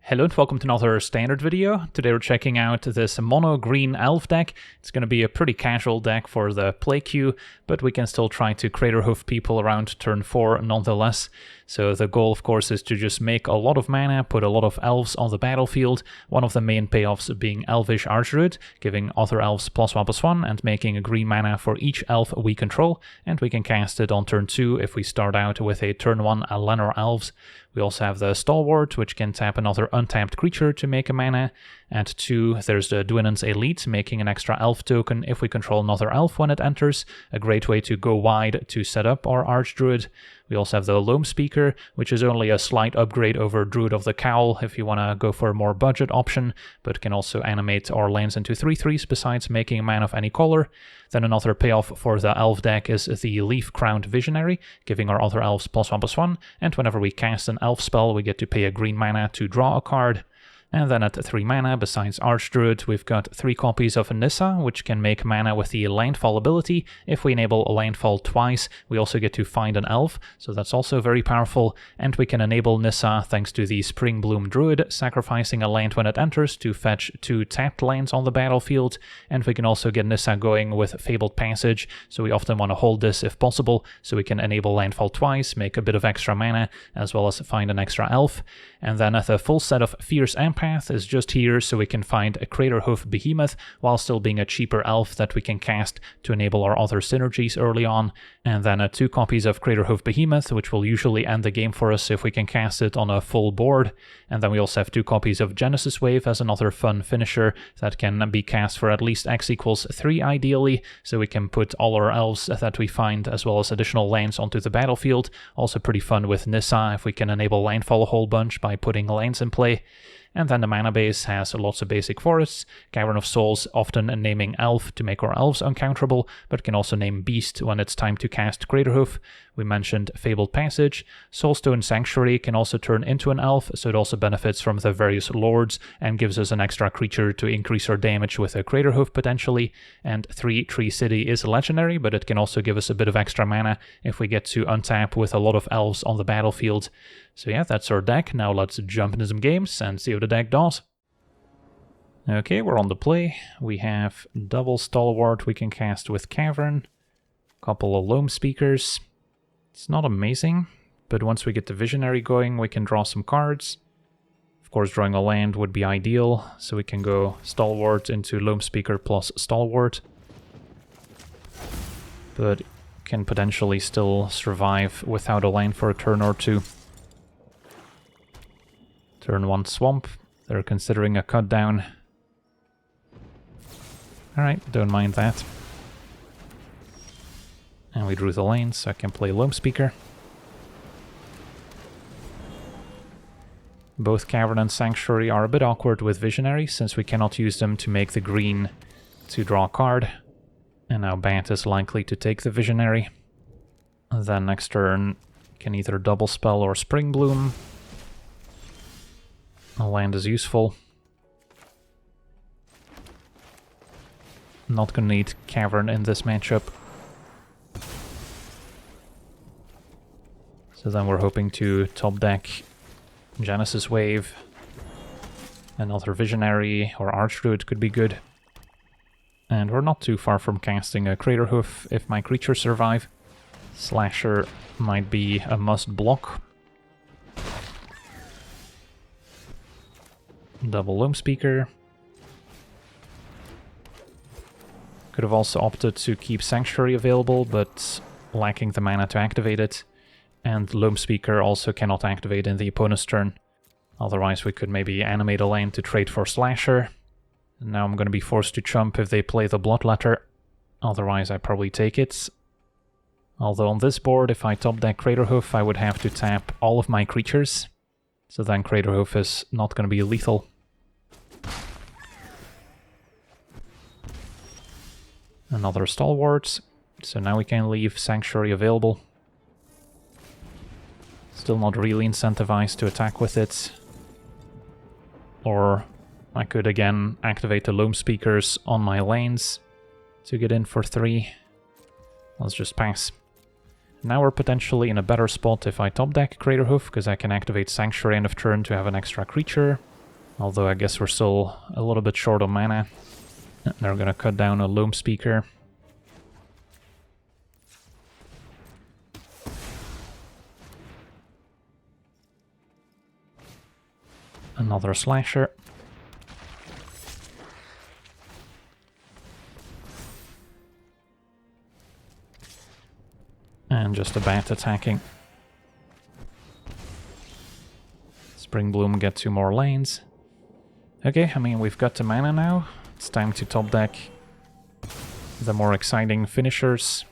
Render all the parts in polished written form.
Hello and welcome to another standard video. Today we're checking out this mono green elf deck. It's going to be a pretty casual deck for the play queue, but we can still try to Craterhoof people around turn 4 nonetheless. So the goal of course is to just make a lot of mana, put a lot of elves on the battlefield, one of the main payoffs being Elvish Archdruid, giving other elves +1/+1 and making a green mana for each elf we control, and we can cast it on turn 2 if we start out with a turn 1 Lenor Elves. We also have the Stalwart, which can tap another untapped creature to make a mana. At 2, there's the Dwinnan's Elite, making an extra elf token if we control another elf when it enters. A great way to go wide to set up our Archdruid. We also have the Loam Speaker, which is only a slight upgrade over Druid of the Cowl if you want to go for a more budget option, but can also animate our lands into 3/3s besides making a mana of any color. Then another payoff for the elf deck is the Leaf Crowned Visionary, giving our other elves +1/+1, and whenever we cast an elf spell we get to pay a green mana to draw a card. And then at 3 mana, besides Archdruid, we've got 3 copies of Nissa, which can make mana with the Landfall ability. If we enable a Landfall twice, we also get to find an elf, so that's also very powerful. And we can enable Nissa thanks to the Spring Bloom Druid, sacrificing a land when it enters to fetch 2 tapped lands on the battlefield. And we can also get Nissa going with Fabled Passage, so we often want to hold this if possible, so we can enable Landfall twice, make a bit of extra mana, as well as find an extra elf. And then the full set of Fierce Empath is just here, so we can find a Craterhoof Behemoth while still being a cheaper elf that we can cast to enable our other synergies early on. And then 2 copies of Craterhoof Behemoth, which will usually end the game for us if we can cast it on a full board. And then we also have 2 copies of Genesis Wave as another fun finisher that can be cast for at least X = 3 ideally, so we can put all our elves that we find as well as additional lands onto the battlefield. Also pretty fun with Nissa if we can enable Landfall a whole bunch by putting lands in play. And then the mana base has lots of basic forests, Cavern of Souls often naming Elf to make our elves uncounterable, but can also name Beast when it's time to cast Craterhoof. We mentioned Fabled Passage. Soulstone Sanctuary can also turn into an elf, so it also benefits from the various lords and gives us an extra creature to increase our damage with a Craterhoof potentially. And 3 Tree City is legendary, but it can also give us a bit of extra mana if we get to untap with a lot of elves on the battlefield. So yeah, that's our deck. Now let's jump into some games and see what the deck does. Okay, we're on the play. We have double Stalwart we can cast with Cavern, couple of Loam Speakers. It's not amazing, but once we get the Visionary going, we can draw some cards. Of course, drawing a land would be ideal, so we can go Stalwart into Loam Speaker plus Stalwart. But can potentially still survive without a land for a turn or 2. Turn 1 Swamp. They're considering a cut down. Alright, don't mind that. And we drew the lane, so I can play Loam Speaker. Both Cavern and Sanctuary are a bit awkward with Visionary, since we cannot use them to make the green to draw a card. And now Bat is likely to take the Visionary. And then next turn can either double spell or Spring Bloom. A land is useful. Not gonna need Cavern in this matchup. So then we're hoping to top deck Genesis Wave. Another Visionary or Archdruid could be good. And we're not too far from casting a Craterhoof if my creatures survive. Slasher might be a must block. Double Loam Speaker. Could have also opted to keep Sanctuary available, but lacking the mana to activate it. And Loam Speaker also cannot activate in the opponent's turn. Otherwise we could maybe animate a land to trade for Slasher. And now I'm going to be forced to chump if they play the Bloodletter. Otherwise I probably take it. Although on this board, if I top deck Craterhoof, I would have to tap all of my creatures. So then Craterhoof is not going to be lethal. Another Stalwart, so now we can leave Sanctuary available. Still not really incentivized to attack with it. Or I could again activate the Loam Speakers on my lanes to get in for 3. Let's just pass. Now we're potentially in a better spot if I top deck Craterhoof, because I can activate Sanctuary end of turn to have an extra creature. Although I guess we're still a little bit short on mana. They're gonna cut down a Loam Speaker. Another Slasher. And just a Bat attacking. Spring Bloom get 2 more lanes. Okay, I mean, we've got the mana now. It's time to top deck the more exciting finishers.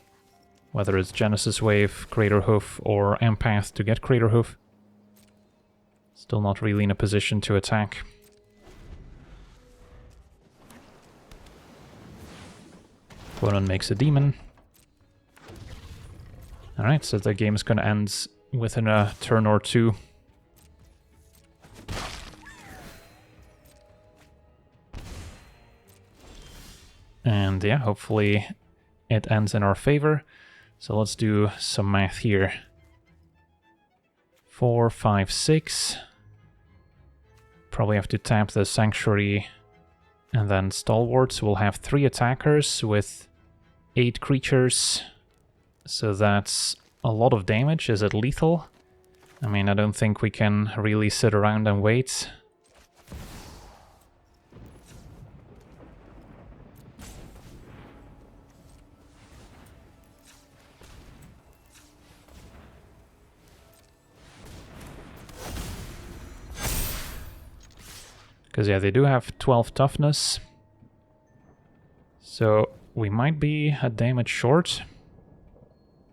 Whether it's Genesis Wave, Craterhoof, or Empath to get Craterhoof. Still not really in a position to attack. Opponent makes a Demon. Alright, so the game's gonna end within a turn or two. And yeah, hopefully it ends in our favor. So let's do some math here. 4, 5, 6. Probably have to tap the Sanctuary and then Stalwart. So we'll have 3 attackers with 8 creatures. So that's a lot of damage. Is it lethal? I mean, I don't think we can really sit around and wait. Because yeah, they do have 12 toughness. So we might be a damage short.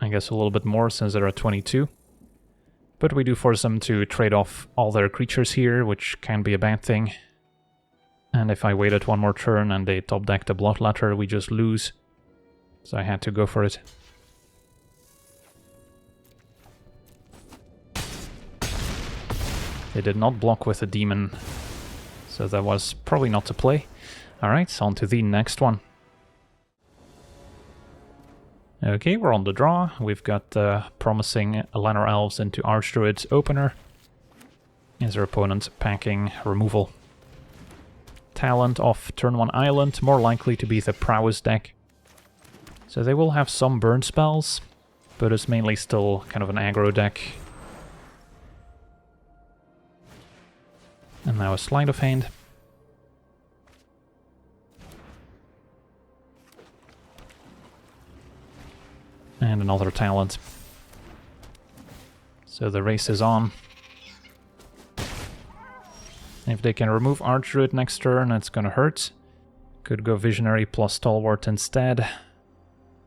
I guess a little bit more since they're at 22. But we do force them to trade off all their creatures here, which can be a bad thing. And if I waited one more turn and they top deck the Bloodletter, we just lose. So I had to go for it. They did not block with a Demon. So that was probably not to play. Alright, on to the next one. Okay, we're on the draw. We've got promising Lanor Elves into Archdruid's opener. Is our opponent packing removal? Talent of turn 1 Island, more likely to be the Prowess deck. So they will have some burn spells, but it's mainly still kind of an aggro deck. And now a Sleight of Hand. And another talent. So the race is on. If they can remove Archdruid next turn, it's gonna hurt. Could go Visionary plus Stalwart instead.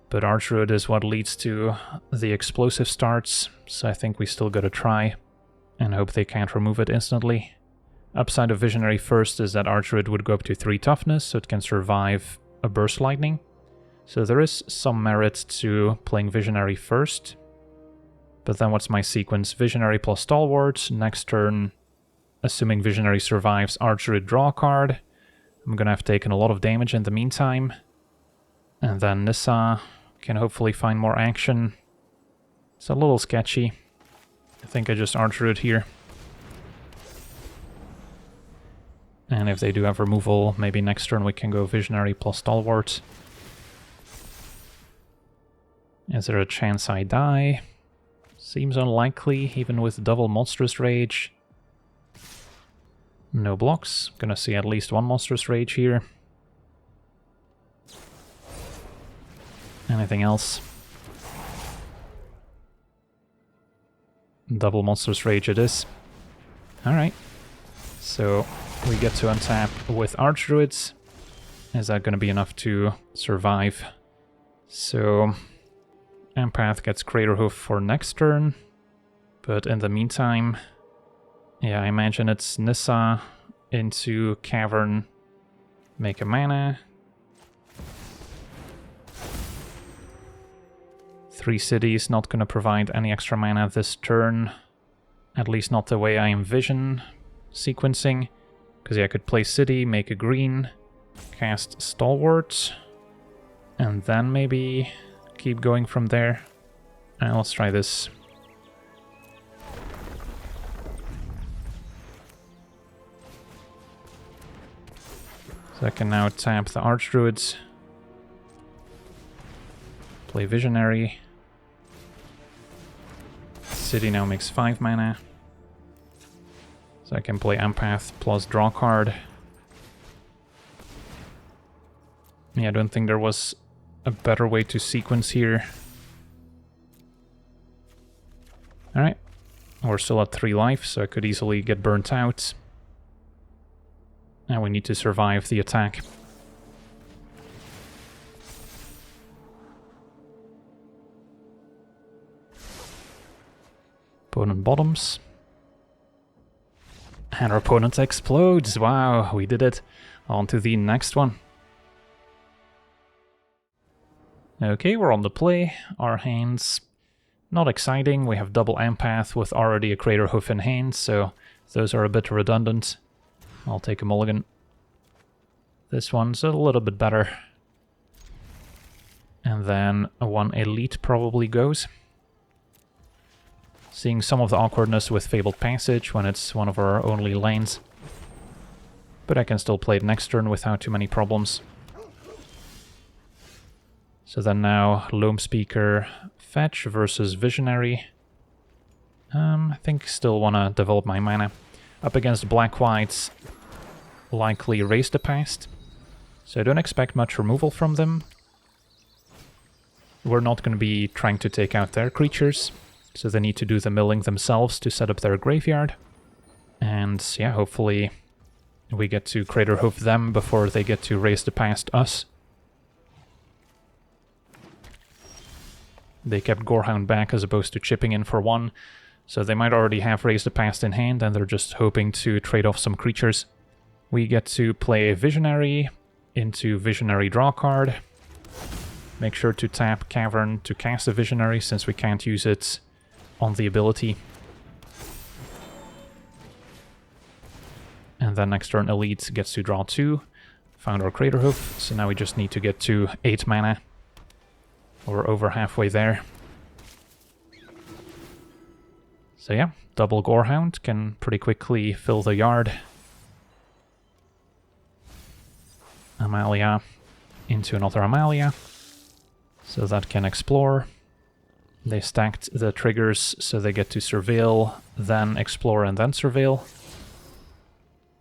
But Archdruid is what leads to the explosive starts, so I think we still gotta try. And hope they can't remove it instantly. Upside of Visionary first is that Archdruid would go up to 3 toughness, so it can survive a Burst Lightning. So there is some merit to playing Visionary first. But then what's my sequence? Visionary plus Stalwart, next turn, assuming Visionary survives, Archdruid draw a card. I'm gonna have taken a lot of damage in the meantime. And then Nissa can hopefully find more action. It's a little sketchy. I think I just Archdruid here. And if they do have removal, maybe next turn we can go Visionary plus Stalwart. Is there a chance I die? Seems unlikely, even with double Monstrous Rage. No blocks. Gonna see at least one Monstrous Rage here. Anything else? Double Monstrous Rage it is. Alright. So we get to untap with Archdruids. Is that gonna be enough to survive? So Empath gets Craterhoof for next turn. But in the meantime, yeah, I imagine it's Nissa into Cavern, make a mana. 3 cities, not gonna provide any extra mana this turn. At least not the way I envision sequencing. Because yeah, I could play City, make a green, cast Stalwart, and then maybe keep going from there. Let's try this. So I can now tap the Archdruids. Play Visionary. City now makes 5 mana. So I can play Empath plus draw card. Yeah, I don't think there was a better way to sequence here. Alright. We're still at 3 life, so I could easily get burnt out. Now we need to survive the attack. Opponent bottoms. And our opponent explodes. Wow, we did it. On to the next one. Okay, we're on the play. Our hands, not exciting. We have double Empath with already a Craterhoof in hand, so those are a bit redundant. I'll take a mulligan. This one's a little bit better. And then one Elite probably goes. Seeing some of the awkwardness with Fabled Passage when it's one of our only lanes. But I can still play it next turn without too many problems. So then now Loam Speaker Fetch versus Visionary. I think still want to develop my mana. Up against Black-Whites, likely Raise the Past. So I don't expect much removal from them. We're not going to be trying to take out their creatures. So they need to do the milling themselves to set up their graveyard. And yeah, hopefully we get to Craterhoof them before they get to Raise the Past us. They kept Gorehound back as opposed to chipping in for 1. So they might already have Raise the Past in hand and they're just hoping to trade off some creatures. We get to play Visionary into Visionary draw card. Make sure to tap Cavern to cast a Visionary since we can't use it on the ability. And then next turn Elite gets to draw 2. Found our Craterhoof, so now we just need to get to 8 mana. We're over halfway there. So yeah, double Gorehound can pretty quickly fill the yard. Amalia into another Amalia. So that can explore. They stacked the triggers so they get to Surveil, then Explore, and then Surveil.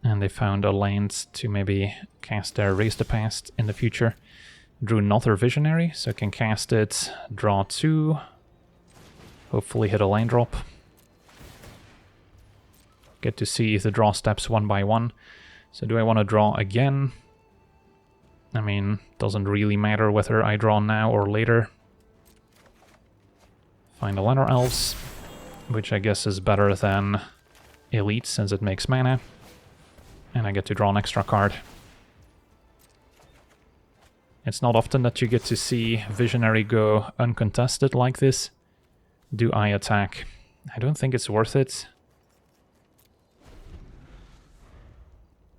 And they found a land to maybe cast their Raise the Past in the future. Drew another Visionary, so can cast it, draw 2. Hopefully hit a land drop. Get to see the draw steps one by one. So do I want to draw again? I mean, doesn't really matter whether I draw now or later. Find a Llanowar Elves, which I guess is better than Elite since it makes mana. And I get to draw an extra card. It's not often that you get to see Visionary go uncontested like this. Do I attack? I don't think it's worth it.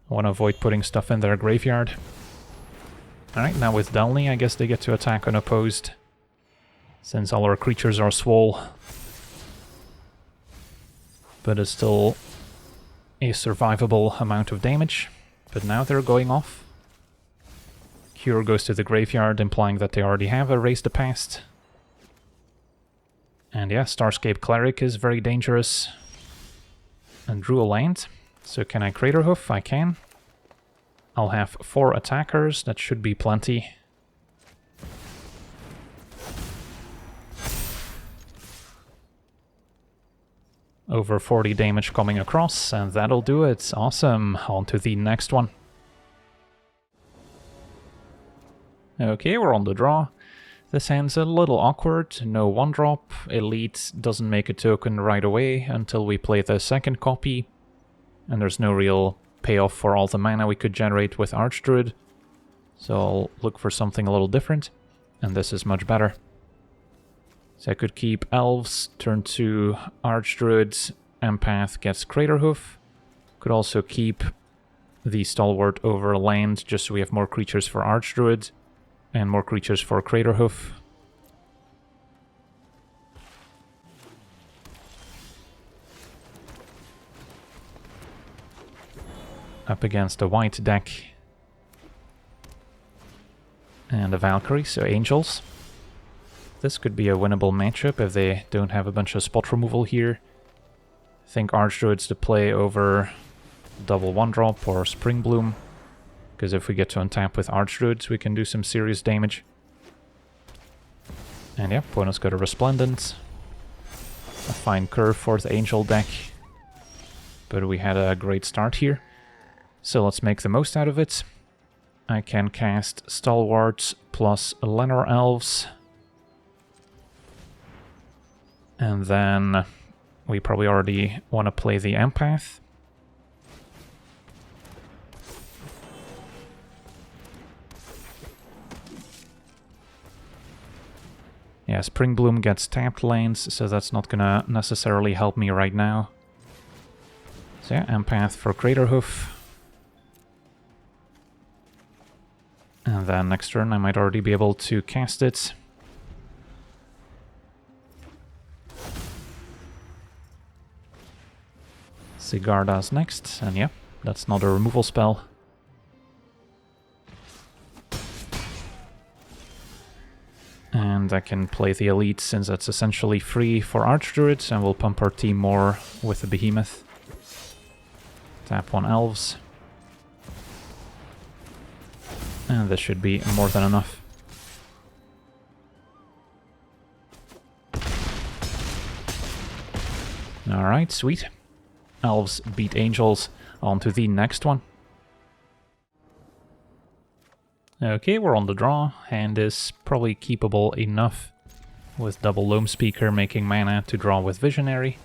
I want to avoid putting stuff in their graveyard. Alright, now with Delny, I guess they get to attack unopposed. Since all our creatures are swole. But it's still a survivable amount of damage. But now they're going off. Cure goes to the graveyard, implying that they already have a Raise the Past. And yeah, Starscape Cleric is very dangerous. And drew a land. So can I Craterhoof? I can. I'll have 4 attackers, that should be plenty. Over 40 damage coming across, and that'll do it. Awesome. On to the next one. Okay, we're on the draw. This hand's a little awkward. No 1-drop. Elite doesn't make a token right away until we play the second copy. And there's no real payoff for all the mana we could generate with Archdruid. So I'll look for something a little different. And this is much better. So I could keep Elves, turn to Archdruid, Empath gets Craterhoof. Could also keep the Stalwart over land just so we have more creatures for Archdruid. And more creatures for Craterhoof. Up against a white deck. And a Valkyrie, so Angels. This could be a winnable matchup if they don't have a bunch of spot removal here. I think Archdruid's the play over double 1-drop or Spring Bloom, because if we get to untap with Archdruids, we can do some serious damage. And yeah, opponent's got a Resplendent. A fine curve for the Angel deck. But we had a great start here. So let's make the most out of it. I can cast Stalwarts plus Llanowar Elves. And then we probably already want to play the Empath. Yeah, Spring Bloom gets tapped lanes, so that's not gonna necessarily help me right now. So yeah, Empath for Craterhoof. And then next turn I might already be able to cast it. Sigarda's next, and yeah, that's not a removal spell. And I can play the Elite since that's essentially free for Archdruids, and we'll pump our team more with the Behemoth. Tap 1 Elves. And this should be more than enough. Alright, sweet. Elves beat Angels. On to the next one. Okay, we're on the draw. Hand is probably keepable enough with double Loam Speaker making mana to draw with Visionary.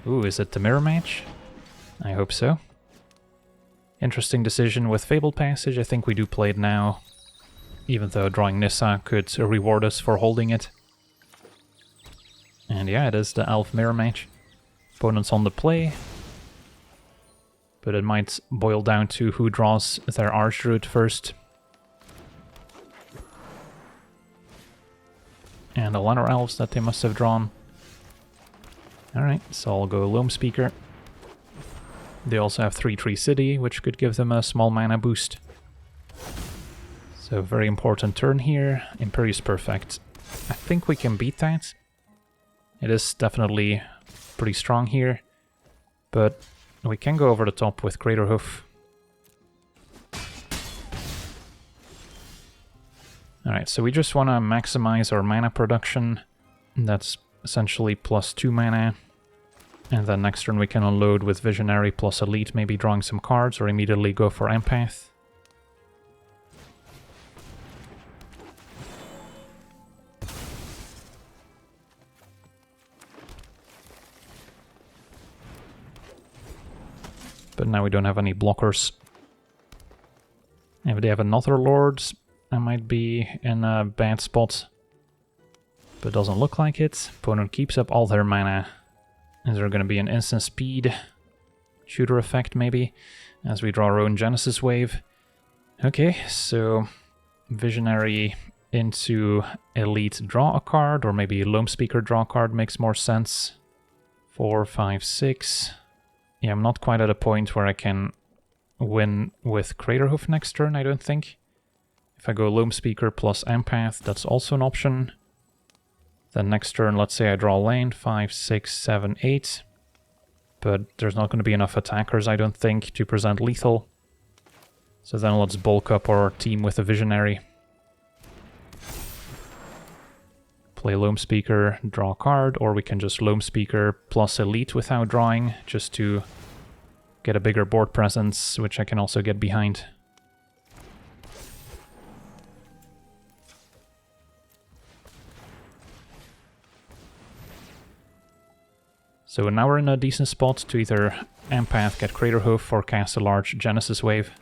Ooh, is it the mirror match? I hope so. Interesting decision with Fabled Passage. I think we do play it now, even though drawing Nissa could reward us for holding it. And yeah, it is the Elf mirror match. Opponent's on the play, but it might boil down to who draws their Archdruid first. And the Llanowar Elves that they must have drawn. Alright, so I'll go Loam Speaker. They also have 3/3 City, which could give them a small mana boost. So very important turn here. Imperious Perfect. I think we can beat that. It is definitely pretty strong here, but we can go over the top with Craterhoof. Alright, so we just want to maximize our mana production. That's essentially +2 mana. And then next turn we can unload with Visionary plus Elite, maybe drawing some cards, or immediately go for Empath. But now we don't have any blockers. If they have another Lord, I might be in a bad spot. But it doesn't look like it. Opponent keeps up all their mana. Is there going to be an instant speed shooter effect, maybe, as we draw our own Genesis Wave? Okay, so Visionary into Elite draw a card, or maybe Loam Speaker draw a card makes more sense. 4, 5, 6. Yeah, I'm not quite at a point where I can win with Craterhoof next turn, I don't think. If I go Loam Speaker plus Empath, that's also an option. Then next turn, let's say I draw lane, 5, 6, 7, 8. But there's not going to be enough attackers, I don't think, to present lethal. So then let's bulk up our team with a Visionary. Play Loam Speaker, draw a card, or we can just Loam Speaker plus Elite without drawing, just to get a bigger board presence, which I can also get behind. So now we're in a decent spot to either Empath, get Craterhoof, or cast a large Genesis Wave.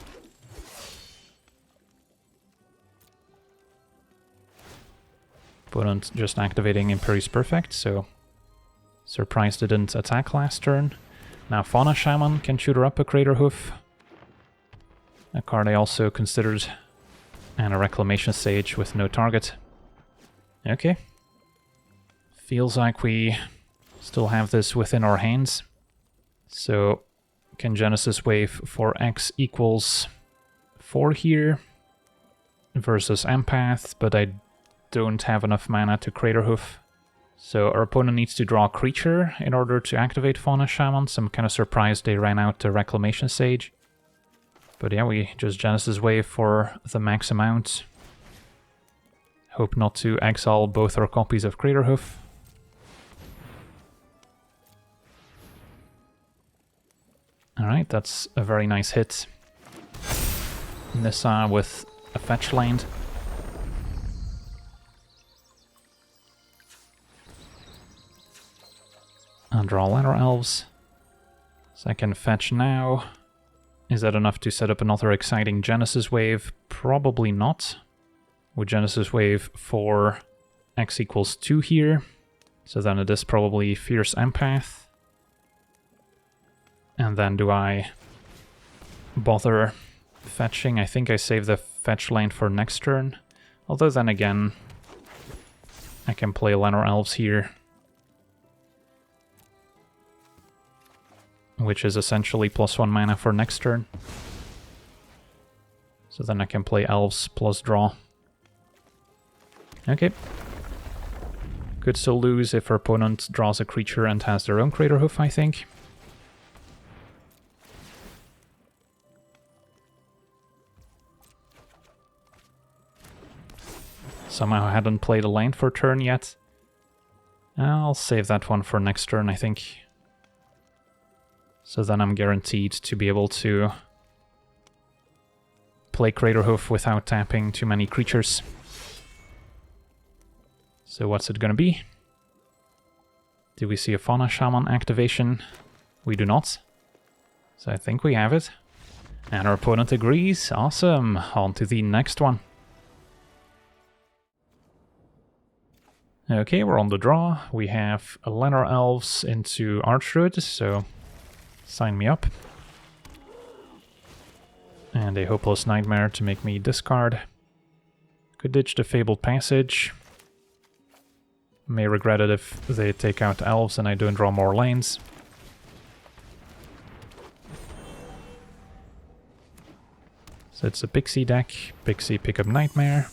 Opponent just activating Imperious Perfect, so surprised it didn't attack last turn. Now Fauna Shaman can shooter up a Craterhoof, a card I also considered, and a Reclamation Sage with no target. Okay. Feels like we still have this within our hands. So can Genesis Wave for X equals 4 here. versus Empath, but I don't have enough mana to Craterhoof. So our opponent needs to draw a creature in order to activate Fauna Shaman. So I'm kind of surprised they ran out the Reclamation Sage. But yeah, we just Genesis Wave for the max amount. Hope not to exile both our copies of Craterhoof. Alright, that's a very nice hit. Nissa with a fetch land. And draw Ladder Elves. Second fetch now. Is that enough to set up another exciting Genesis Wave? Probably not. With Genesis Wave for X equals 2 here. So then it is probably Fierce Empath. And then do I bother fetching? I think I save the fetch land for next turn. Although then again, I can play Ladder Elves here. Which is essentially +1 mana for next turn. So then I can play Elves plus draw. Okay. Could still lose if our opponent draws a creature and has their own Craterhoof, I think. Somehow I hadn't played a land for turn yet. I'll save that one for next turn, I think. So then I'm guaranteed to be able to play Craterhoof without tapping too many creatures. So what's it gonna be? Do we see a Fauna Shaman activation? We do not. So I think we have it. And our opponent agrees. Awesome. On to the next one. Okay, we're on the draw. We have Ladder Elves into Archdruid, so sign me up. And a Hopeless Nightmare to make me discard. Could ditch the Fabled Passage. May regret it if they take out Elves and I don't draw more lanes. So it's a Pixie deck. Pixie pick up Nightmare.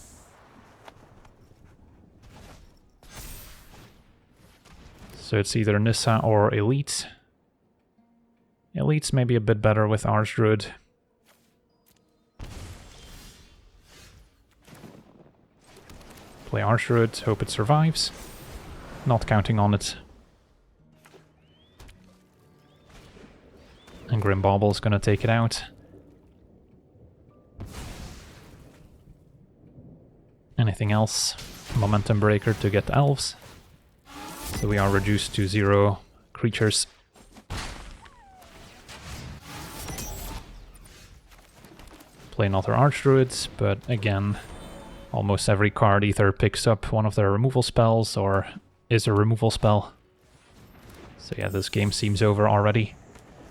So it's either Nissa or Elite. Elite's maybe a bit better with Archdruid. Play Archdruid, hope it survives. Not counting on it. And Grim Bobble's gonna take it out. Anything else? Momentum Breaker to get Elves. So we are reduced to 0 creatures. Play another Archdruid, but again, almost every card either picks up one of their removal spells or is a removal spell. So yeah, this game seems over already.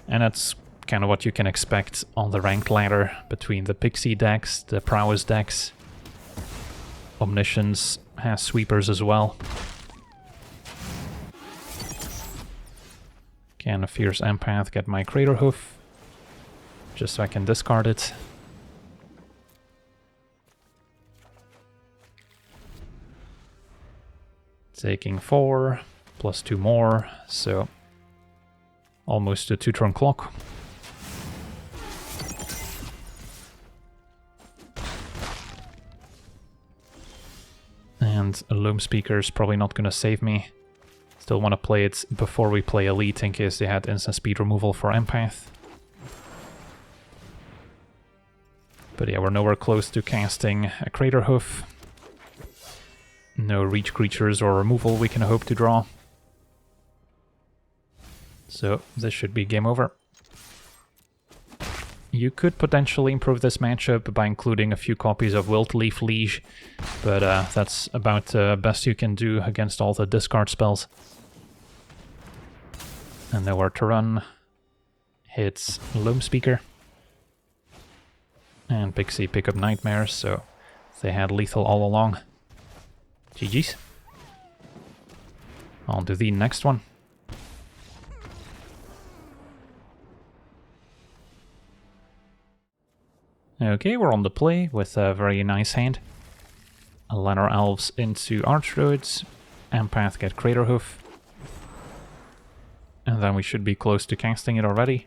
And that's kind of what you can expect on the ranked ladder between the Pixie decks, the Prowess decks. Omniscience has sweepers as well. Can a Fierce Empath get my Craterhoof? Just so I can discard it. Taking 4, plus 2 more, so almost a 2-turn clock. And a Loam Speaker is probably not going to save me. Still want to play it before we play Elite in case they had instant speed removal for Empath. But yeah, we're nowhere close to casting a Craterhoof. No reach creatures or removal we can hope to draw. So this should be game over. You could potentially improve this matchup by including a few copies of Wiltleaf Liege, but that's about the best you can do against all the discard spells. And nowhere to run. Hits Loam Speaker. And Pixie pick up Nightmares, so they had lethal all along. GG's. On to the next one. Okay, we're on the play with a very nice hand. I'll let our elves into Archdruids. Empath get Craterhoof. And then we should be close to casting it already.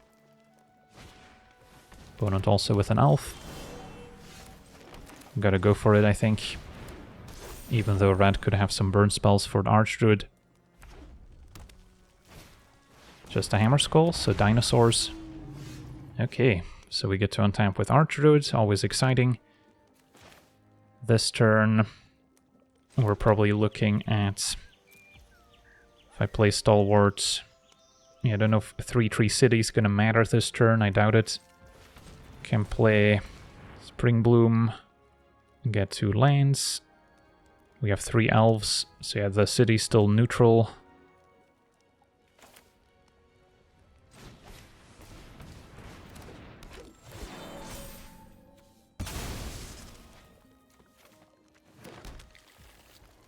Opponent also with an elf. Gotta go for it, I think. Even though red could have some burn spells for the Archdruid. Just a Hammer Skull, so dinosaurs. Okay, so we get to untap with Archdruids, always exciting. This turn, we're probably looking at... If I play Stalwart... Yeah, I don't know if 3-3 City is gonna matter this turn, I doubt it. Can play Spring Bloom, get 2 lands. We have 3 elves, so yeah, the city's still neutral.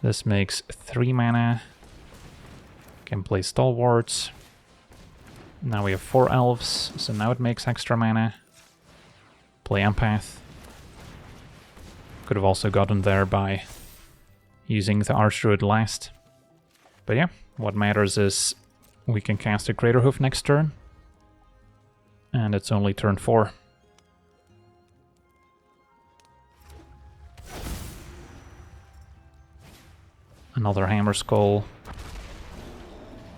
This makes 3 mana. Can play Stalwarts. Now we have 4 elves, so now it makes extra mana. Play Empath. Could have also gotten there by using the Archdruid last. But yeah, what matters is we can cast a Craterhoof next turn. And it's only turn 4. Another Hammer Skull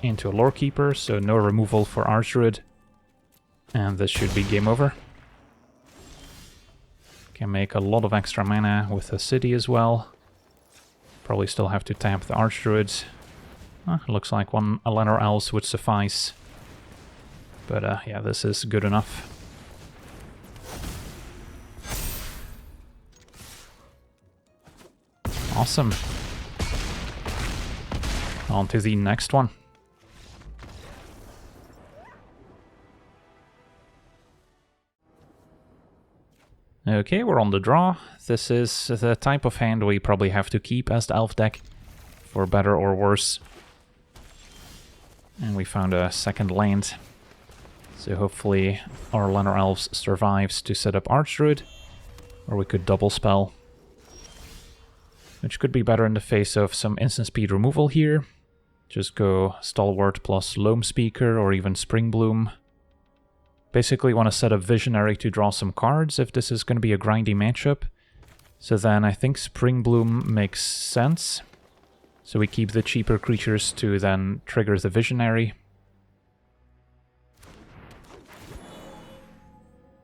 into a Lorekeeper, so no removal for Archdruid. And this should be game over. Can make a lot of extra mana with the city as well. Probably still have to tap the Archdruids. Looks like 1 Eleanor Elves would suffice. But yeah, this is good enough. Awesome. On to the next one. Okay, we're on the draw. This is the type of hand we probably have to keep as the elf deck, for better or worse. And we found a second land. So hopefully our Lenor Elves survives to set up Archdruid, or we could double spell. Which could be better in the face of some instant speed removal here. Just go Stalwart plus Loam Speaker or even Spring Bloom. Basically want to set up Visionary to draw some cards if this is going to be a grindy matchup. So then I think Spring Bloom makes sense. So we keep the cheaper creatures to then trigger the Visionary.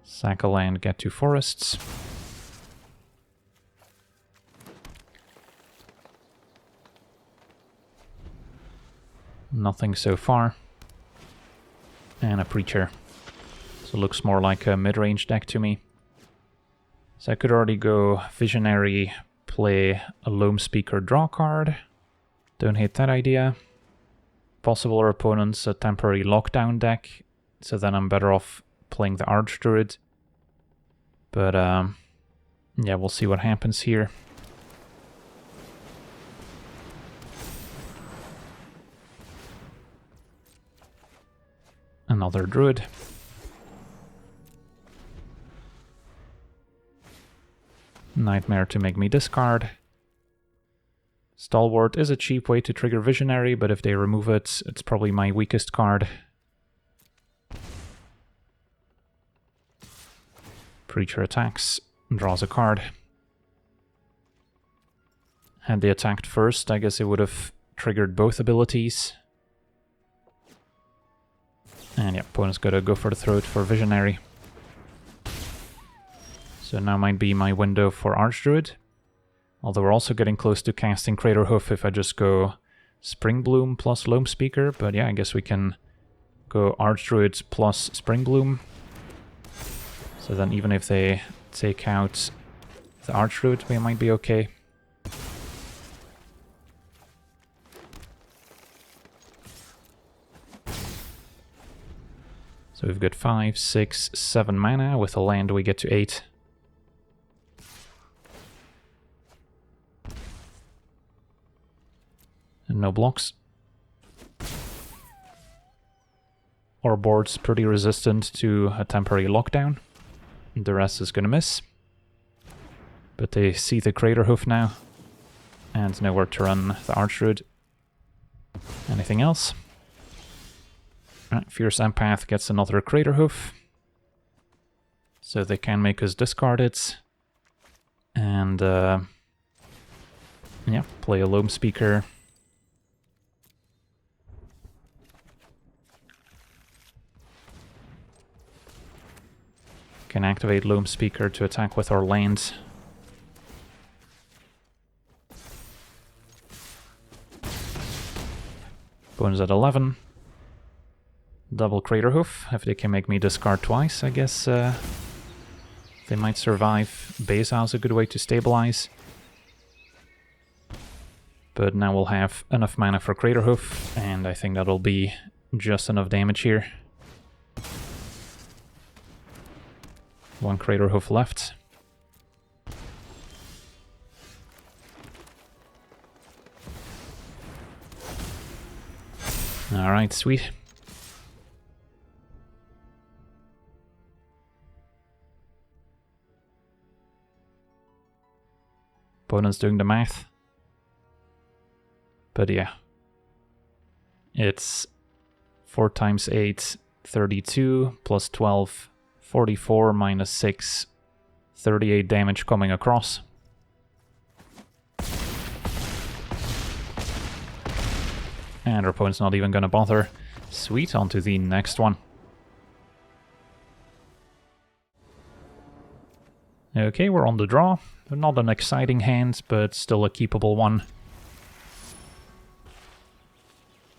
Sack a land, get 2 forests. Nothing so far. And a Preacher. So it looks more like a mid-range deck to me. So I could already go Visionary, play a Loam Speaker, draw card. Don't hate that idea. Possible our opponent's a temporary lockdown deck, so then I'm better off playing the Archdruid. But yeah, we'll see what happens here. Another Druid. Nightmare to make me discard. Stalwart is a cheap way to trigger Visionary, but if they remove it, it's probably my weakest card. Preacher attacks, draws a card. Had they attacked first, I guess it would have triggered both abilities. And yeah, opponent's gotta go for the throat for Visionary. So now might be my window for Archdruid. Although we're also getting close to casting Craterhoof if I just go Spring Bloom plus Loam Speaker. But yeah, I guess we can go Archdruid plus Spring Bloom. So then even if they take out the Archdruid, we might be okay. So we've got 5, 6, 7 mana. With a land we get to 8. And no blocks. Our board's pretty resistant to a temporary lockdown. The rest is gonna miss. But they see the Craterhoof now. And nowhere to run the Archroot. Anything else? Right, Fierce Empath gets another Craterhoof. So they can make us discard it. And yeah, play a Loam Speaker. Can activate Loam Speaker to attack with our land. Bonus at 11. Double Craterhoof. If they can make me discard twice, I guess they might survive. Beza is a good way to stabilize. But now we'll have enough mana for Craterhoof, and I think that'll be just enough damage here. One Craterhoof left. Alright, sweet. Opponent's doing the math. But yeah. It's 4 times 8, 32, plus 12, 44, minus 6, 38 damage coming across. And our opponent's not even gonna bother. Sweet, on to the next one. Okay, we're on the draw. Not an exciting hand, but still a keepable one.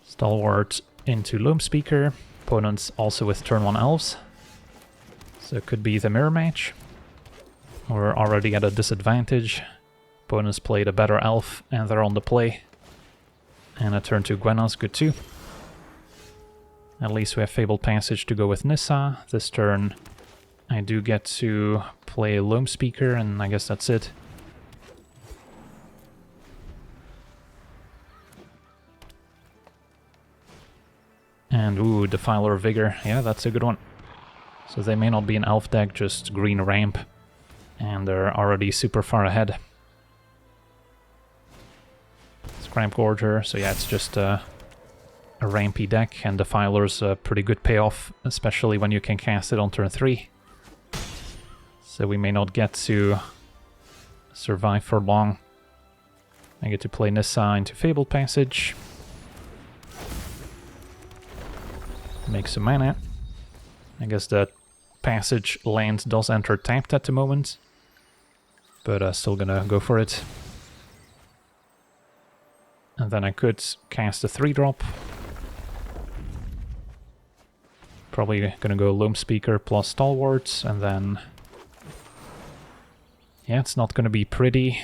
Stalwart into Loam Speaker. Opponents also with turn 1 elves. So it could be the mirror match. We're already at a disadvantage. Opponents played a better elf and they're on the play. And a turn 2 Gwena's good too. At least we have Fabled Passage to go with Nissa. This turn I do get to play a Loam Speaker, and I guess that's it. And ooh, Defiler of Vigor. Yeah, that's a good one. So they may not be an elf deck, just green ramp. And they're already super far ahead. Scramp Gorger, so yeah, it's just a rampy deck, and Defiler's a pretty good payoff, especially when you can cast it on turn 3. So we may not get to survive for long. I get to play Nissa into Fabled Passage. Make some mana. I guess that Passage land does enter tapped at the moment. But still gonna go for it. And then I could cast a 3-drop. Probably gonna go Loam Speaker plus Stalwarts, and then... yeah, it's not gonna be pretty.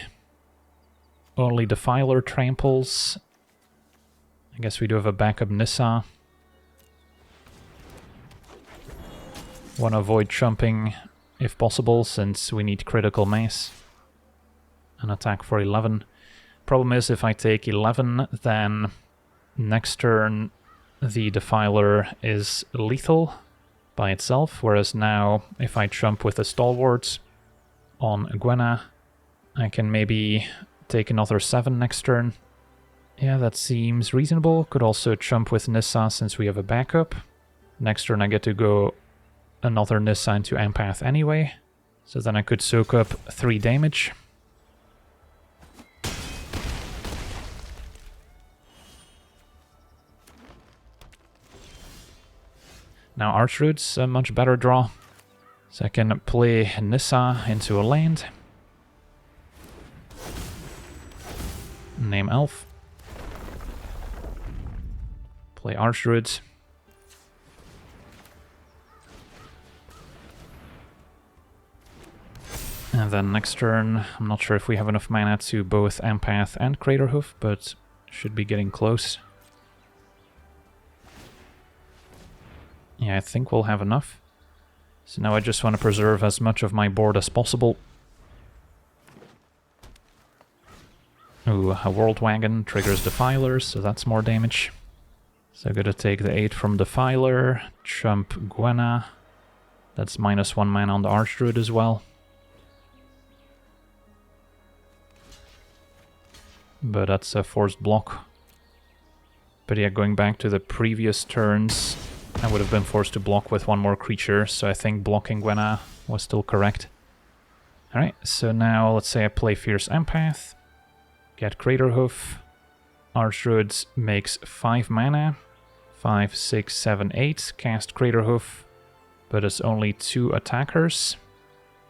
Only Defiler tramples. I guess we do have a backup Nissa. Wanna avoid jumping if possible, since we need critical mass. An attack for 11. Problem is, if I take 11, then next turn the Defiler is lethal by itself, whereas now if I jump with a Stalwart on Gwena, I can maybe take another 7 next turn. Yeah, that seems reasonable. Could also jump with Nissa since we have a backup. Next turn I get to go another Nissa into Empath anyway, so then I could soak up 3 damage. Now Archroot's a much better draw, so I can play Nissa into a land. Name Elf. Play Archroot. And then next turn, I'm not sure if we have enough mana to both Empath and Craterhoof, but should be getting close. Yeah, I think we'll have enough. So now I just want to preserve as much of my board as possible. Ooh, a World Wagon triggers Defiler, so that's more damage. So I'm gonna take the 8 from Defiler, jump Gwena, That's -1 mana on the Archdruid as well. But that's a forced block. But yeah, going back to the previous turns, I would have been forced to block with one more creature, so I think blocking Gwenna was still correct. Alright, so now let's say I play Fierce Empath, get Craterhoof, Archdruid makes 5 mana, 5, 6, 7, 8, cast Craterhoof, but it's only 2 attackers.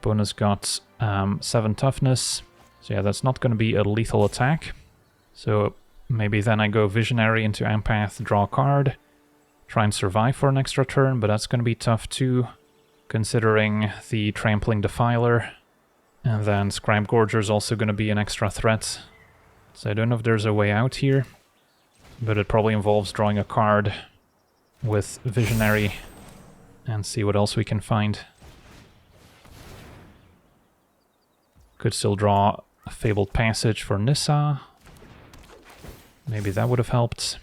Bonus got 7 toughness, so yeah, that's not going to be a lethal attack. So maybe then I go Visionary into Empath, draw a card, try and survive for an extra turn, but that's going to be tough too, considering the Trampling Defiler. And then Scribe Gorger is also going to be an extra threat. So I don't know if there's a way out here, but it probably involves drawing a card with Visionary and see what else we can find. Could still draw a Fabled Passage for Nissa. Maybe that would have helped.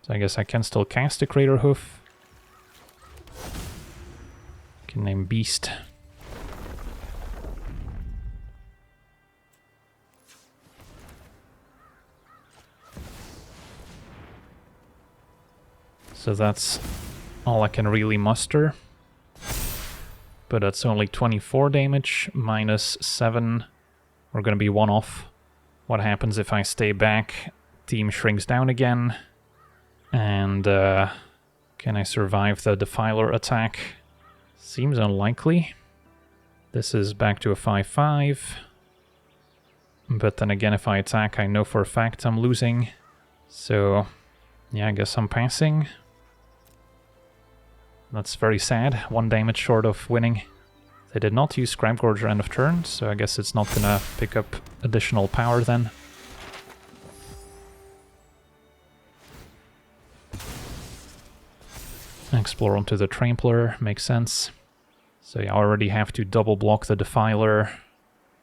So I guess I can still cast a Craterhoof. Can name Beast. So that's all I can really muster. But that's only 24 damage, -7. We're going to be 1 off. What happens if I stay back? Team shrinks down again. And can I survive the Defiler attack? Seems unlikely. This is back to a 5/5. But then again, if I attack, I know for a fact I'm losing. So yeah, I guess I'm passing. That's very sad. 1 damage short of winning. They did not use Scribe Gorger end of turn, so I guess it's not gonna pick up additional power then. Explore onto the Trampler, makes sense. So yeah, I already have to double block the Defiler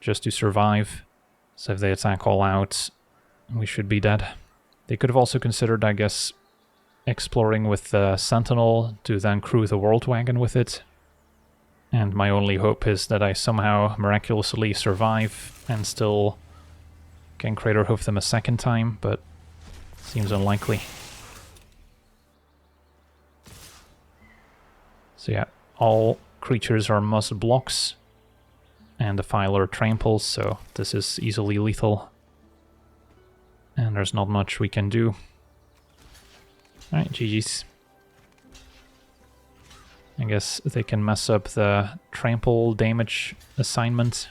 just to survive. So if they attack all out, we should be dead. They could have also considered, I guess, exploring with the Sentinel to then crew the World Wagon with it. And my only hope is that I somehow miraculously survive and still can Craterhoof them a second time, but seems unlikely. So yeah, all creatures are must blocks, and Defiler tramples, so this is easily lethal. And there's not much we can do. Alright, GG's. I guess they can mess up the trample damage assignment.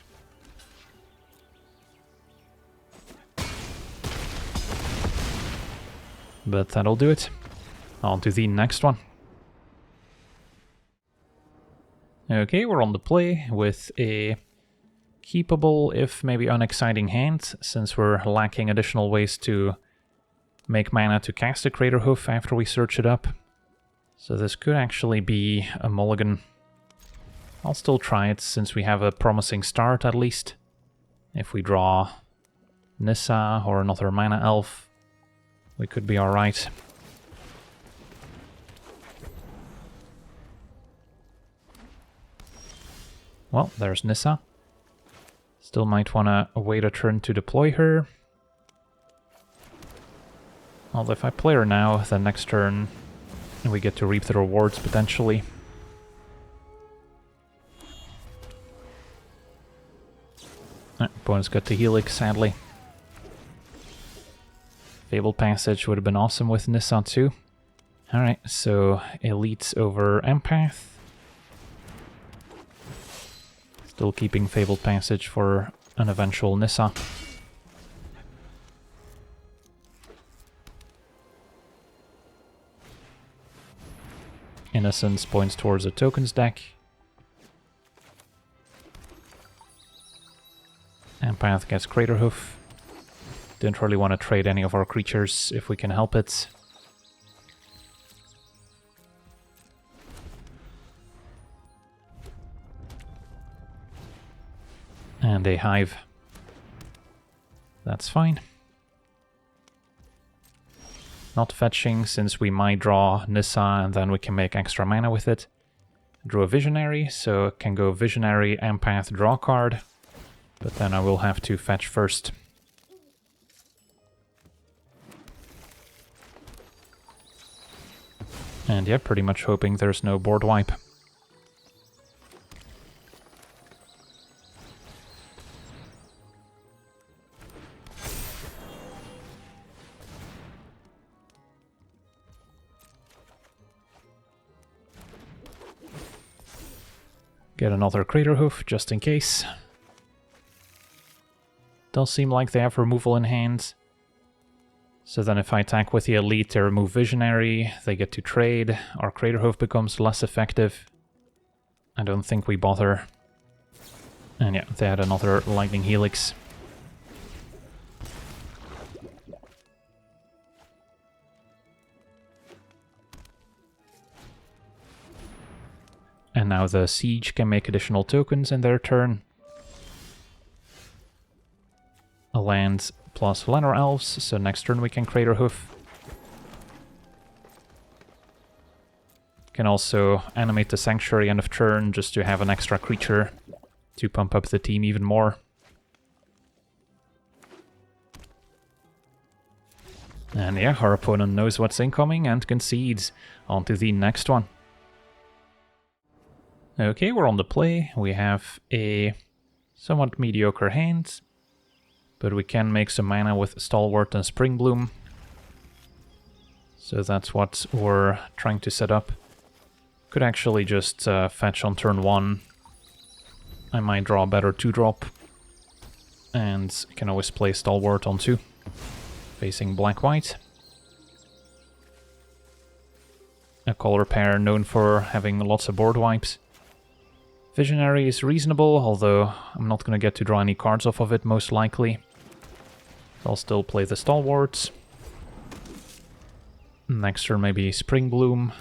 But that'll do it. On to the next one. Okay, we're on the play with a keepable, if maybe unexciting hand, since we're lacking additional ways to make mana to cast a Craterhoof after we search it up. So this could actually be a mulligan. I'll still try it since we have a promising start at least. If we draw Nissa or another mana elf, we could be alright. Well, there's Nissa. Still might want to wait a turn to deploy her. Although if I play her now, then next turn we get to reap the rewards potentially. Bonus got to Helix, sadly. Fabled Passage would have been awesome with Nissa too. Alright, so Elite over Empath. Still keeping Fabled Passage for an eventual Nissa. Innocence points towards a tokens deck. Empath gets Craterhoof. Didn't really want to trade any of our creatures if we can help it. And a Hive. That's fine. Not fetching, since we might draw Nissa and then we can make extra mana with it. Drew a Visionary, so it can go Visionary, Empath, draw card. But then I will have to fetch first. And yeah, pretty much hoping there's no board wipe. Get another Craterhoof, just in case. Does seem like they have removal in hand. So then if I attack with the Elite, they remove Visionary, they get to trade, our Craterhoof becomes less effective. I don't think we bother. And yeah, they had another Lightning Helix. And now the Siege can make additional tokens in their turn. A land plus Lanor Elves, so next turn we can Craterhoof. Can also animate the Sanctuary end of turn just to have an extra creature to pump up the team even more. And yeah, our opponent knows what's incoming and concedes. On to the next one. Okay, we're on the play. We have a somewhat mediocre hand, but we can make some mana with Stalwart and Springbloom. So that's what we're trying to set up. Could actually just fetch on turn 1. I might draw a better 2-drop. And can always play Stalwart on 2. Facing black-white. A color pair known for having lots of board wipes. Visionary is reasonable, although I'm not going to get to draw any cards off of it, most likely. I'll still play the Stalwarts. Next turn maybe Springbloom,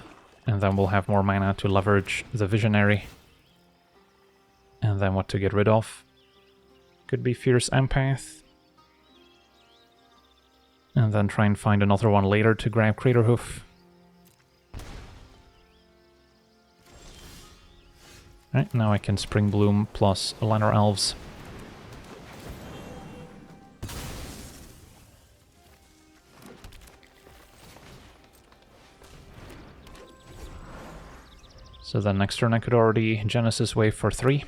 and then we'll have more mana to leverage the Visionary. And then what to get rid of? Could be Fierce Empath. And then try and find another one later to grab Craterhoof. Right, now I can Springbloom plus Lanor Elves. So then next turn I could already Genesis Wave for 3.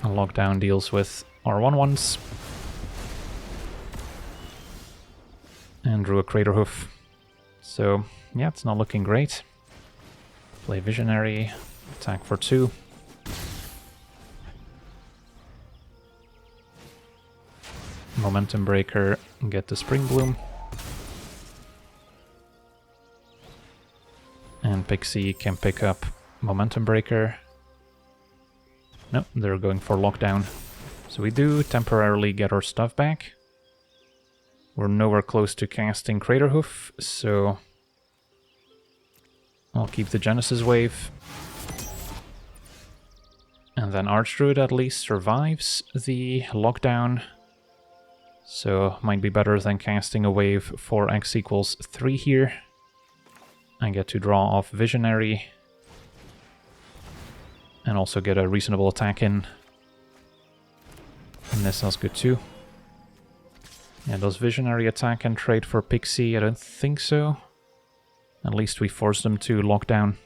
A Lockdown deals with our 1/1s. And drew a Craterhoof. So yeah, it's not looking great. Play Visionary, attack for 2. Momentum Breaker, get the Springbloom. And Pixie can pick up Momentum Breaker. No, they're going for Lockdown. So we do temporarily get our stuff back. We're nowhere close to casting Craterhoof, so I'll keep the Genesis Wave. And then Archdruid at least survives the lockdown. So might be better than casting a wave for X equals 3 here. I get to draw off Visionary. And also get a reasonable attack in. And this sounds good too. Yeah, does Visionary attack and trade for Pixie? I don't think so. At least we forced them to lock down.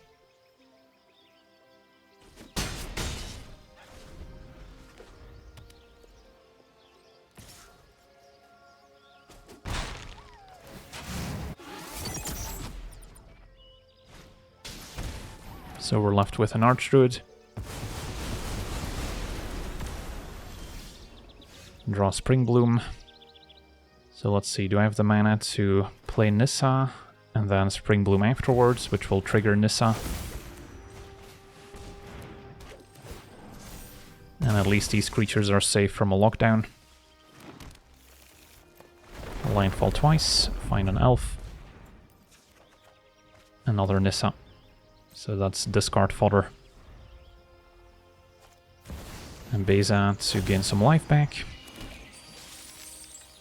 So we're left with an Archdruid. Draw Springbloom. So let's see, do I have the mana to play Nissa? And then Springbloom afterwards, which will trigger Nissa. And at least these creatures are safe from a lockdown. Linefall twice, find an elf. Another Nissa. So that's discard fodder. And Beza to gain some life back.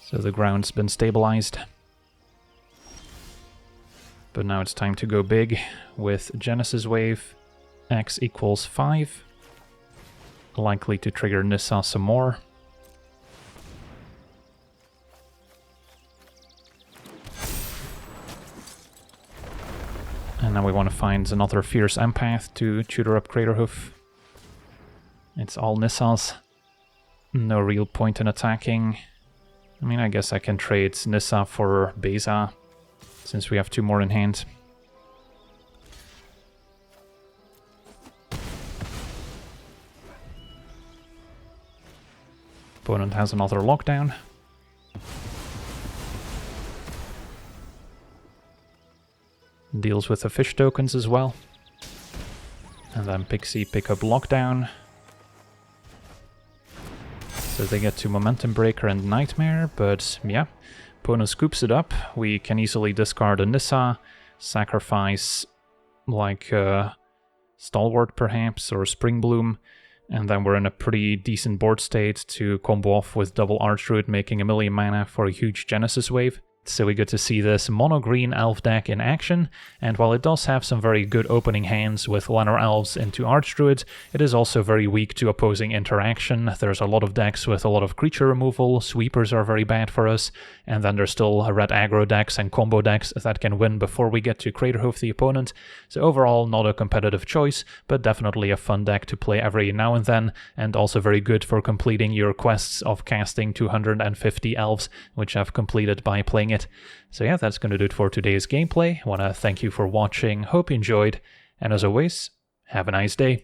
So the ground's been stabilized. But now it's time to go big with Genesis Wave. X equals 5. Likely to trigger Nissa some more. And now we want to find another Fierce Empath to tutor up Craterhoof. It's all Nissas. No real point in attacking. I mean, I guess I can trade Nissa for Beza, since we have 2 more in hand. Opponent has another lockdown. Deals with the fish tokens as well. And then Pixie pick up lockdown. So they get to Momentum Breaker and Nightmare, but yeah, opponent scoops it up. We can easily discard a Nissa, sacrifice like Stalwart perhaps, or Spring Bloom, and then we're in a pretty decent board state to combo off with double Archdruid, making 1,000,000 mana for a huge Genesis Wave. So we get to see this mono-green elf deck in action, and while it does have some very good opening hands with Llanowar Elves into Archdruid, it is also very weak to opposing interaction. There's a lot of decks with a lot of creature removal, sweepers are very bad for us, and then there's still red aggro decks and combo decks that can win before we get to Craterhoof the opponent. So overall, not a competitive choice, but definitely a fun deck to play every now and then, and also very good for completing your quests of casting 250 elves, which I've completed by playing it. So yeah, that's going to do it for today's gameplay. I want to thank you for watching, hope you enjoyed, and as always, have a nice day.